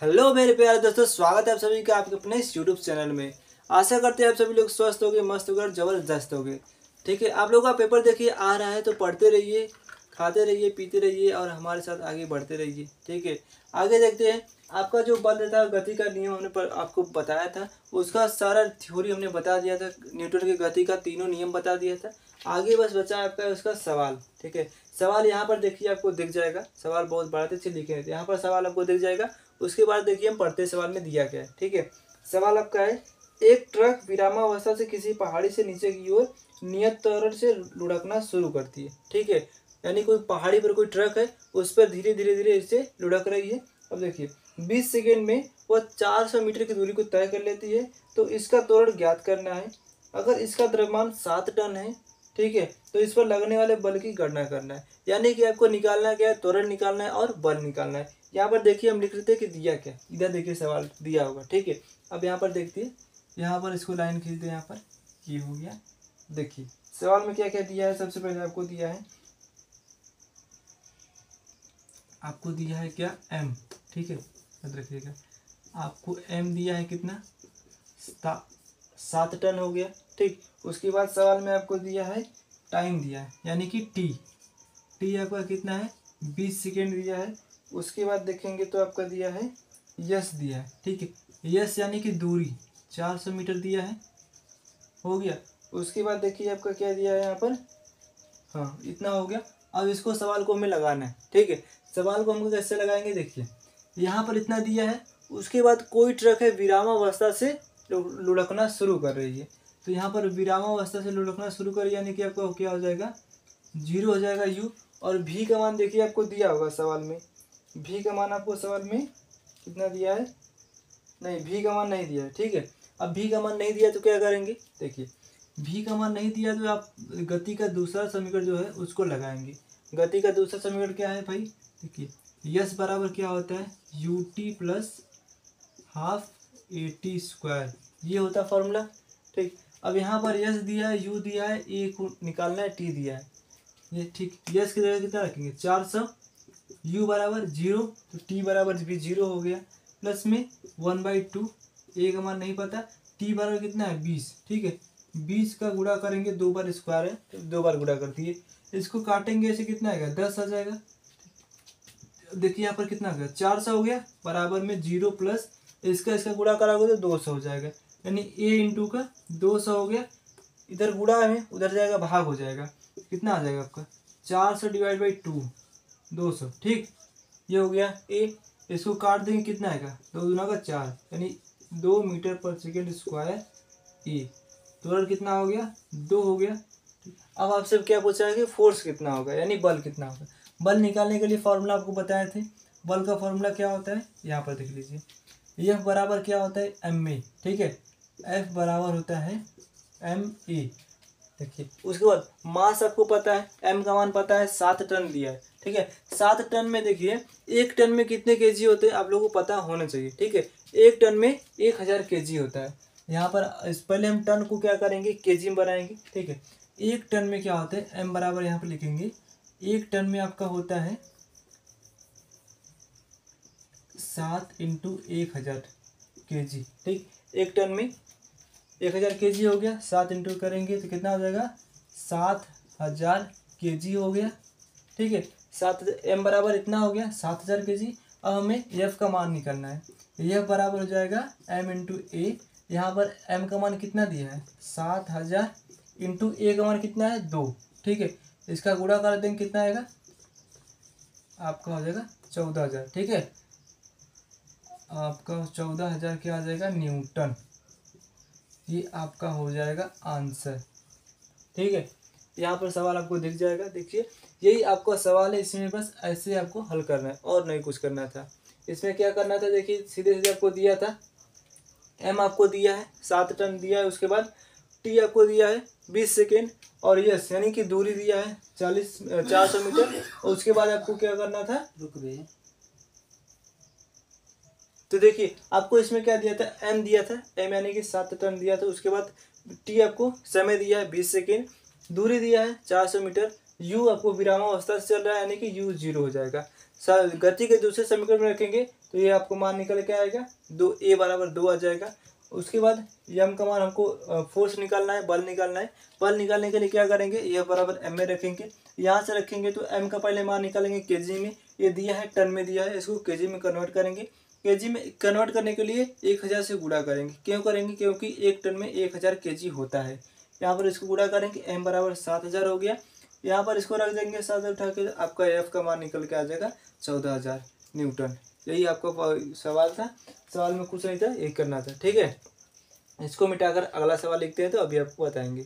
Hello मेरे प्यारे दोस्तों, स्वागत है आप सभी का आपके अपने इस यूट्यूब चैनल में। आशा करते हैं आप सभी लोग स्वस्थ होगे, मस्त होगे और जबरदस्त होगे। ठीक है, आप लोगों का पेपर देखिए आ रहा है तो पढ़ते रहिए, खाते रहिए, पीते रहिए और हमारे साथ आगे बढ़ते रहिए। ठीक है, आगे देखते हैं। आपका जो बल था, गति का नियम हमने पर आपको बताया था, उसका सारा थ्योरी हमने बता दिया था। न्यूटन की गति का तीनों नियम बता दिया था। आगे बस बचा है आपका उसका सवाल। ठीक है, सवाल यहाँ पर देखिए आपको दिख जाएगा। सवाल बहुत बड़ा थे, लिखे हैं यहाँ पर सवाल आपको दिख जाएगा। उसके बाद देखिए हम पढ़ते सवाल में दिया गया है। ठीक है, सवाल आपका है, एक ट्रक विरामावस्था से किसी पहाड़ी से नीचे की ओर नियत त्वरण से लुढ़कना शुरू करती है। ठीक है, यानी कोई पहाड़ी पर कोई ट्रक है, उस पर धीरे धीरे धीरे इससे लुढ़क रही है। अब देखिए 20 सेकेंड में वह 400 मीटर की दूरी को तय कर लेती है। तो इसका त्वरण ज्ञात करना है। अगर इसका द्रव्यमान 7 टन है, ठीक है, तो इस पर लगने वाले बल की गणना करना है। यानी कि आपको निकालना क्या है, त्वरण निकालना है और बल निकालना है। यहाँ पर देखिए हम लिख लेते हैं कि दिया क्या, इधर देखिए सवाल दिया होगा। ठीक है, अब यहाँ पर देखिए, यहाँ पर इसको लाइन खींच दे। यहाँ पर ये हो गया। देखिए सवाल में क्या क्या दिया है। सबसे पहले आपको दिया है, आपको दिया है क्या, एम। ठीक है, याद रखिएगा, आपको एम दिया है कितना, 7 टन हो गया। ठीक, उसके बाद सवाल में आपको दिया है टाइम दिया है, यानी कि टी। टी आपका कितना है, 20 सेकेंड दिया है। उसके बाद देखेंगे तो आपका दिया है यस दिया है। ठीक है, यस यानी कि दूरी 400 मीटर दिया है, हो गया। उसके बाद देखिए आपका क्या दिया है यहाँ पर, हाँ इतना हो गया। अब इसको सवाल को हमें लगाना है। ठीक है, सवाल को हम कैसे लगाएंगे, देखिए यहाँ पर इतना दिया है। उसके बाद कोई ट्रक है विरामावस्था से लुढ़कना शुरू कर रही है। तो यहाँ पर विरामावस्था से लुढ़कना शुरू कर, यानी कि आपका क्या हो जाएगा, 0 हो जाएगा यू। और भी का मान देखिए आपको दिया होगा सवाल में। भी का मान आपको सवाल में कितना दिया है, नहीं भी का मान नहीं दिया है। ठीक है, अब भी का मान नहीं दिया तो क्या करेंगे, देखिए भी का मान नहीं दिया तो आप गति का दूसरा समीकरण जो है उसको लगाएंगे। गति का दूसरा समीकरण क्या है भाई, देखिए यस बराबर क्या होता है, U T plus half A T square, ये होता है फॉर्मूला। ठीक, अब यहाँ पर यस दिया है, यू दिया है, ए को निकालना है, टी दिया है ये। ठीक, यस की जगह कितना रखेंगे, 400, यू बराबर 0, तो टी बराबर भी 0 हो गया, प्लस में 1/2, ए का मान नहीं पता, टी बराबर कितना है 20। ठीक है, 20 का गुणा करेंगे, 2 बार स्क्वायर है तो 2 बार गुणा कर दिए। इसको काटेंगे ऐसे कितना आएगा, 10 आ जाएगा। देखिए यहाँ पर कितना आ गया, 400 हो गया, बराबर में 0 प्लस इसका गुणा कराओगे तो 200 हो जाएगा। यानी ए इंटू का 200 हो गया। इधर गुणा है, उधर जाएगा भाग हो जाएगा, कितना आ जाएगा आपका 400 डिवाइड बाई 2, 200। ठीक, ये हो गया ए। इसको काट देंगे, कितना आएगा, 2 दूना का 4, यानी 2 मीटर पर सेकेंड स्क्वायर ए। त्वरण कितना हो गया, 2 हो गया। अब आपसे क्या पूछा है कि फोर्स कितना होगा, यानी बल कितना होगा। बल निकालने के लिए फॉर्मूला आपको बताए थे। बल का फॉर्मूला क्या होता है, यहाँ पर देख लीजिए। एफ बराबर क्या होता है, एम ए। ठीक है, एफ बराबर होता है एम ए। देखिए उसके बाद मास आपको पता है, एम का मान पता है, 7 टन दिया है। ठीक है, 7 टन में देखिए 1 टन में कितने केजी होते हैं आप लोगों को पता होना चाहिए। ठीक है, 1 टन में 1000 केजी होता है। यहाँ पर पहले हम टन को क्या करेंगे, केजी में बनाएंगे। ठीक है, 1 टन में क्या होता है, एम बराबर यहाँ पर लिखेंगे, 1 टन में आपका होता है 7 इंटू 1000 केजी। ठीक, 1 टन में 1000 केजी हो गया, 7 इंटू करेंगे तो कितना हो जाएगा, 7000 केजी हो गया। ठीक है, 7 एम बराबर इतना हो गया, 7000 केजी। अब हमें एफ का मान निकालना है। एफ बराबर हो जाएगा एम इंटू ए। यहाँ पर एम का मान कितना दिया है, 7000 इंटू ए का मान कितना है, 2। ठीक है, इसका गुणा कर देंगे, कितना आएगा आपका, हो जाएगा 14000। ठीक है, आपका 14000 क्या आ जाएगा, न्यूटन। ये आपका हो जाएगा आंसर। ठीक है, यहाँ पर सवाल आपको दिख जाएगा। देखिए यही आपका सवाल है, इसमें बस ऐसे आपको हल करना है और नहीं कुछ करना था। इसमें क्या करना था, देखिए सीधे सीधे आपको दिया था, एम आपको दिया है 7 टन दिया है। उसके बाद टी आपको दिया है 20 सेकेंड, और यस यानी कि दूरी दिया है 400 मीटर। और उसके बाद आपको क्या करना था, रुक गए, तो देखिए आपको इसमें क्या दिया था, एम दिया था, एम यानी कि 7 टन दिया था। उसके बाद टी आपको समय दिया है 20 सेकेंड, दूरी दिया है 400 मीटर, यू आपको विरामावस्था से चल रहा है, यानी कि यू 0 हो जाएगा। गति के दूसरे समीकरण में रखेंगे तो ये आपको मान निकल के आएगा 2A बराबर 2 आ जाएगा। उसके बाद m का मान हमको फोर्स निकालना है, बल निकालना है। बल निकालने के लिए क्या करेंगे, यह बराबर m में रखेंगे। यहाँ से रखेंगे तो m का पहले मान निकालेंगे केजी में, ये दिया है टन में दिया है, इसको केजी में कन्वर्ट करेंगे। केजी में कन्वर्ट करने के लिए 1000 से गुणा करेंगे। क्यों करेंगे, क्योंकि 1 टन में 1000 केजी होता है। यहाँ पर इसको गुणा करेंगे, m बराबर 7000 हो गया। यहाँ पर इसको रख देंगे 7 उठा के, आपका f का मान निकल के आ जाएगा 14000 न्यूटन। यही आपका सवाल था। सवाल में कुछ नहीं था, एक करना था। ठीक है, इसको मिटाकर अगला सवाल लिखते हैं तो अभी आपको बताएंगे।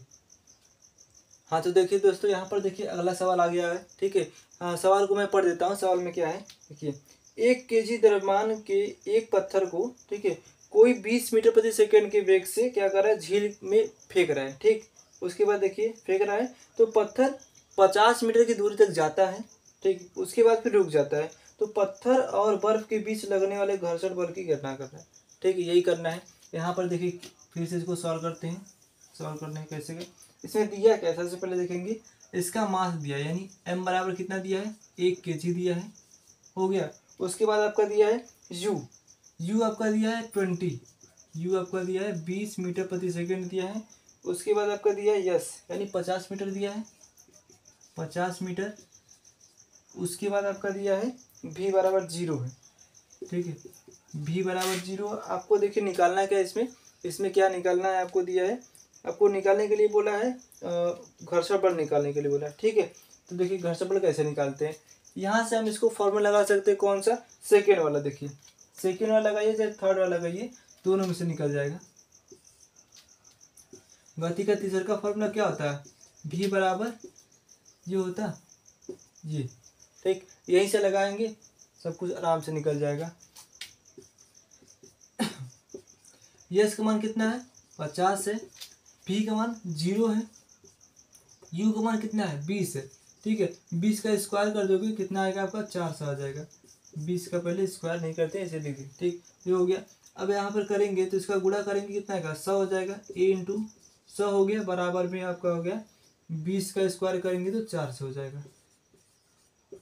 हाँ तो देखिए दोस्तों, यहाँ पर देखिए अगला सवाल आ गया है। ठीक है, हाँ सवाल को मैं पढ़ देता हूँ। सवाल में क्या है देखिए, 1 केजी द्रव्यमान के एक पत्थर को, ठीक है, कोई 20 मीटर प्रति सेकंड के वेग से क्या कर रहा है, झील में फेंक रहा है। ठीक, उसके बाद देखिए फेंक रहा है तो पत्थर 50 मीटर की दूरी तक जाता है। ठीक, उसके बाद फिर रुक जाता है। तो पत्थर और बर्फ के बीच लगने वाले घर्षण बल की गणना करना है। ठीक है, यही करना है। यहाँ पर देखिए फिर से इसको सॉल्व करते हैं। सॉल्व करने कैसे गए, इसमें दिया क्या, सबसे पहले देखेंगे इसका मास दिया, यानी m बराबर कितना दिया है, 1 केजी दिया है, हो गया। उसके बाद आपका दिया है u आपका दिया है 20, u आपका दिया है 20 मीटर प्रति सेकंड दिया है। उसके बाद आपका दिया है यस, यानी 50 मीटर दिया है, 50 मीटर। उसके बाद आपका दिया है v बराबर 0 है। ठीक है, v बराबर 0 आपको देखिए निकालना है क्या, इसमें क्या निकालना है आपको दिया है। आपको निकालने के लिए बोला है घर्षण बल निकालने के लिए बोला है। ठीक है, तो देखिए घर्षण बल कैसे निकालते हैं, यहाँ से हम इसको फॉर्मूला लगा सकते हैं। कौन सा, सेकेंड वाला। देखिए सेकेंड वाला लगाइए चाहे थर्ड वाला लगाइए, दोनों में से निकल जाएगा। गति का तीसरा का फॉर्मूला क्या होता है, v बराबर ये होता है ये। ठीक, यहीं से लगाएंगे, सब कुछ आराम से निकल जाएगा। यस का मान कितना है, 50 है। v का मान 0 है। u का मान कितना है, 20 है। ठीक है, 20 का स्क्वायर कर दोगे कितना आएगा आपका, 400 आ जाएगा। 20 का पहले स्क्वायर नहीं करते, ऐसे लिखिए। ठीक, ये हो गया। अब यहाँ पर करेंगे तो इसका गुणा करेंगे, कितना आएगा, 100 हो जाएगा। a इंटू 100 हो गया, बराबर में आपका हो गया 20 का स्क्वायर करेंगे तो 400 हो जाएगा।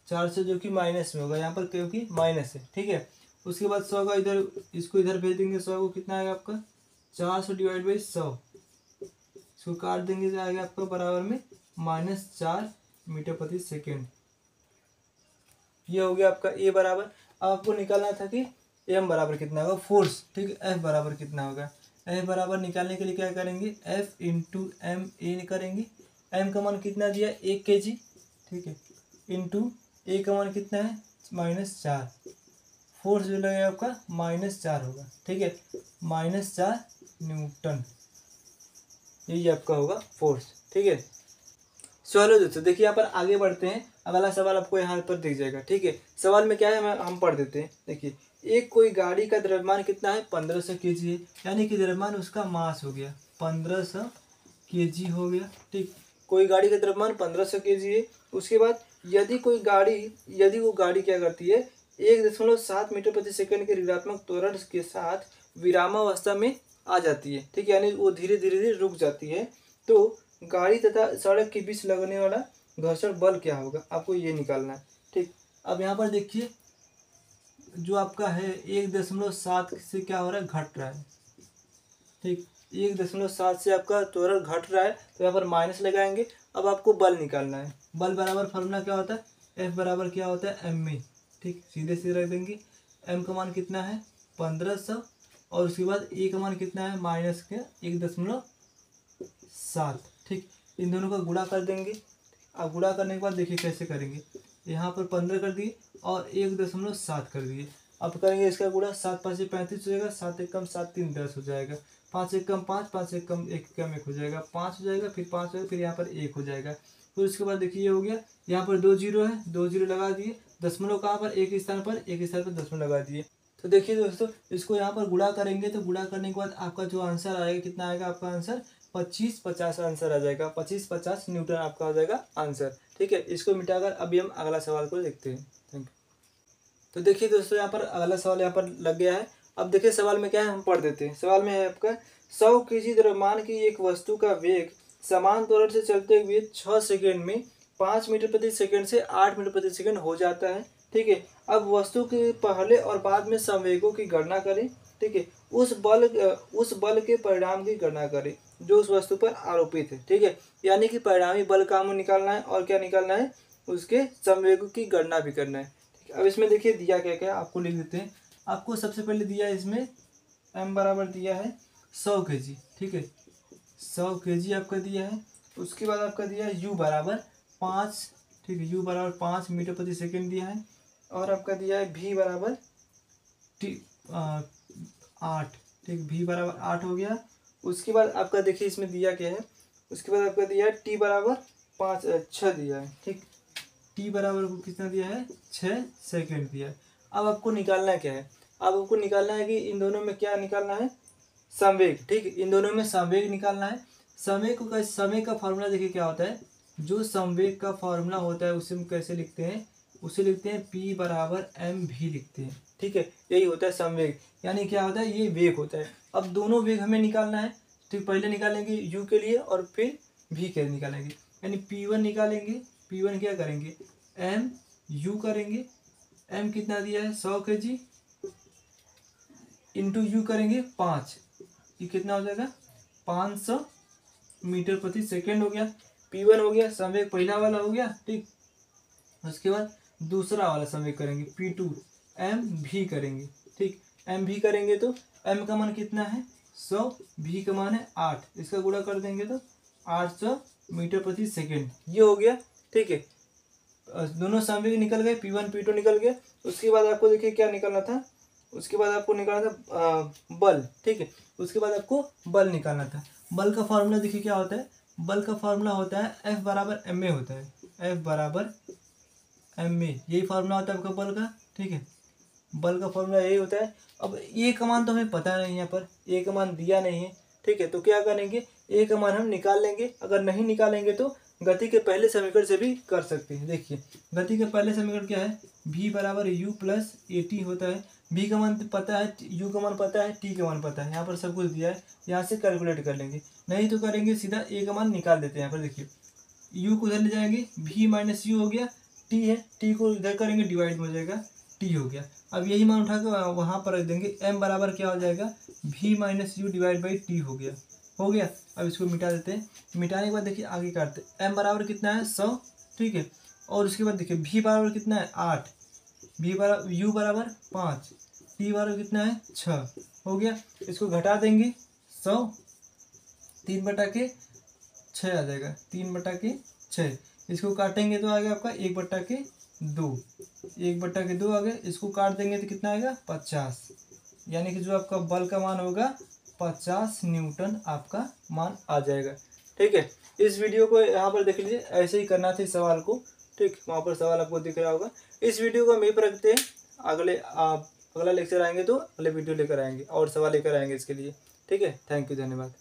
400 जो कि माइनस में होगा यहाँ पर, क्योंकि माइनस है। ठीक है, उसके बाद 100 का इधर, इसको इधर भेज देंगे। 100 को कितना आएगा आपका, 400 डिवाइड बाई 100, इसको काट देंगे तो आएगा आपका बराबर में -4 मीटर प्रति सेकेंड। ये हो गया आपका ए बराबर। अब आपको निकालना था कि एम बराबर कितना होगा, फोर्स। ठीक है, एफ बराबर कितना होगा, एफ बराबर निकालने के लिए क्या करेंगे, एफ इंटू एम ए करेंगे। एम का मान कितना दिया, 1 केजी। ठीक है, इंटू ए का मान कितना है, -4। फोर्स जो लगेगा आपका -4 होगा। ठीक है, -4 न्यूटन, यही आपका होगा फोर्स। ठीक है, चलो दोस्तों देखिए यहाँ पर आगे बढ़ते हैं। अगला सवाल आपको यहाँ पर दिख जाएगा। ठीक है, सवाल में क्या है हम पढ़ देते हैं। देखिए, एक कोई गाड़ी का द्रव्यमान कितना है, 1500 केजी है, यानी कि द्रव्यमान उसका मास हो गया 1500 केजी हो गया। ठीक, कोई गाड़ी का द्रव्यमान 1500 केजी है। उसके बाद यदि वो गाड़ी क्या करती है, 1.7 मीटर प्रति सेकंड के ऋणात्मक त्वरण के साथ विरामावस्था में आ जाती है। ठीक है, यानी वो धीरे धीरे रुक जाती है, तो गाड़ी तथा सड़क के बीच लगने वाला घर्षण बल क्या होगा, आपको ये निकालना है। ठीक, अब यहाँ पर देखिए जो आपका है 1.7 से क्या हो रहा है, घट रहा है। ठीक, 1.7 से आपका त्वरण घट रहा है, तो यहाँ पर माइनस लगाएंगे। अब आपको बल निकालना है। बल बराबर फॉर्मूला क्या होता है, एफ बराबर क्या होता है, एम में। ठीक, सीधे सीधे रख देंगे। एम का मान कितना है, 1500, और उसके बाद ए का मान कितना है, माइनस के 1.7। ठीक, इन दोनों का गुणा कर देंगे। अब गुणा करने के बाद देखिए कैसे करेंगे, यहाँ पर 15 कर दिए और 1.7 कर दिए। अब करेंगे इसका गुणा, 7 5 35 हो जाएगा, 7 1 कम 7 3 10 हो जाएगा, 5 1 कम 5, 5 1 कम 1 हो जाएगा, 5 हो जाएगा, फिर 5 हो जाएगा, फिर यहाँ पर 1 हो जाएगा। फिर उसके बाद देखिए ये हो गया, यहाँ पर 2 जीरो है, 2 जीरो लगा दिए। दशमलव कहाँ पर, एक स्थान पर दशमलव लगा दिए। तो देखिए दोस्तों, इसको यहाँ पर गुणा करेंगे तो गुणा करने के बाद आपका जो आंसर आएगा, कितना आएगा आपका आंसर, 25-50 आंसर आ जाएगा। 25-50 न्यूटन आपका आ जाएगा आंसर। ठीक है, इसको मिटाकर अभी हम अगला सवाल को देखते हैं। Thank you. तो देखिए दोस्तों, यहाँ पर अगला सवाल यहाँ पर लग गया है। अब देखिए सवाल में क्या है, हम पढ़ देते हैं। सवाल में है आपका 100 केजी द्रव्यमान की एक वस्तु का वेग समान त्वरण से चलते हुए 6 सेकेंड में 5 मीटर प्रति सेकंड से 8 मीटर प्रति सेकंड हो जाता है। ठीक है। अब वस्तु के पहले और बाद में संवेगों की गणना करें, ठीक है। उस बल के परिणाम की गणना करें जो उस वस्तु पर आरोपित है, ठीक है। यानी कि परिणामी बल का हमें निकालना है और क्या निकालना है, उसके संवेगों की गणना भी करना है, ठीक है। अब इसमें देखिए दिया क्या क्या, आपको लिख देते हैं। आपको सबसे पहले दिया है इसमें m बराबर दिया है 100 kg, ठीक है। 100 kg आपका दिया है। उसके बाद आपका दिया है u बराबर 5, ठीक है। u बराबर 5 मीटर प्रति सेकेंड दिया है। और आपका दिया है v बराबर 8, ठीक। v बराबर 8 हो गया। उसके बाद आपका देखिए इसमें दिया क्या है, उसके बाद आपका दिया है t बराबर 6 दिया है, ठीक। t बराबर को कितना दिया है, 6 सेकेंड दिया है। अब आपको निकालना क्या है, अब आपको निकालना है कि इन दोनों में क्या निकालना है, संवेग, ठीक है। इन दोनों में संवेग निकालना है। समय का फॉर्मूला देखिए क्या होता है, जो संवेग का फॉर्मूला होता है उसे हम कैसे लिखते हैं, उसे लिखते हैं p बराबर एम भी लिखते हैं, ठीक है। यही होता है संवेग, यानी क्या होता है, ये वेग होता है। अब दोनों वेग हमें निकालना है, ठीक। पहले निकालेंगे u के लिए और फिर v के लिए निकालेंगे, यानी p1 निकालेंगे। p1 क्या करेंगे, m u करेंगे। m कितना दिया है 100 kg इंटू यू करेंगे 5, ये कितना हो जाएगा 500 मीटर प्रति सेकेंड हो गया। p1 हो गया, संवेग पहला वाला हो गया, ठीक। उसके बाद दूसरा वाला संवेग करेंगे p2 m भी करेंगे, ठीक। m भी करेंगे तो m का मान कितना है 100, v का मान है 8, इसका गुणा कर देंगे तो 800 मीटर प्रति सेकेंड, ये हो गया, ठीक है। दोनों संवेग निकल गए, p1 p2 निकल गए। उसके बाद आपको देखिए क्या निकालना था, उसके बाद आपको निकालना था बल, ठीक है। उसके बाद आपको बल निकालना था। बल का फॉर्मूला देखिए क्या होता है, बल का फॉर्मूला होता है F बराबर एम ए होता है, F बराबर एम ए, यही फॉर्मूला होता है आपका बल का, ठीक है। बल का फॉर्मूला यही होता है। अब ए का मान तो हमें पता नहीं, यहाँ पर ए का मान दिया नहीं है, ठीक है। तो क्या करेंगे, ए का मान हम निकाल लेंगे। अगर नहीं निकालेंगे तो गति के पहले समीकरण से भी कर सकते हैं। देखिए गति के पहले समीकरण क्या है, v बराबर u प्लस ए टी होता है। v का मान पता है, u का मान पता है, t का मान पता है, यहाँ पर सब कुछ दिया है, यहाँ से कैलकुलेट कर लेंगे। नहीं तो करेंगे सीधा a का मान निकाल देते हैं। यहाँ पर देखिए u को इधर ले जाएंगे, v माइनस यू हो गया, t है, t को इधर करेंगे डिवाइड हो जाएगा, t हो गया। अब यही मान उठा के वहाँ पर रख देंगे, m बराबर क्या हो जाएगा, v minus you divide by T हो गया, हो गया। अब इसको मिटा देते हैं। मिटाने के बाद देखिए आगे काटते हैं। m बराबर कितना है 100, ठीक है। और उसके बाद देखिए v बराबर कितना है 8, u बराबर 5, t बराबर कितना है 6, हो गया। इसको घटा देंगे 100, 3/6 आ जाएगा, 3/6। इसको काटेंगे तो आ गया आपका 1/2, 1/2 आ गया। इसको काट देंगे तो कितना आएगा 50, यानी कि जो आपका बल का मान होगा 50 न्यूटन आपका मान आ जाएगा, ठीक है। इस वीडियो को यहाँ पर देख लीजिए, ऐसे ही करना था इस सवाल को, ठीक। वहाँ पर सवाल आपको दिख रहा होगा। इस वीडियो को हम यहीं पर रखते हैं, अगला लेक्चर आएंगे तो अगले वीडियो लेकर आएंगे और सवाल लेकर आएंगे इसके लिए, ठीक है। थैंक यू, धन्यवाद।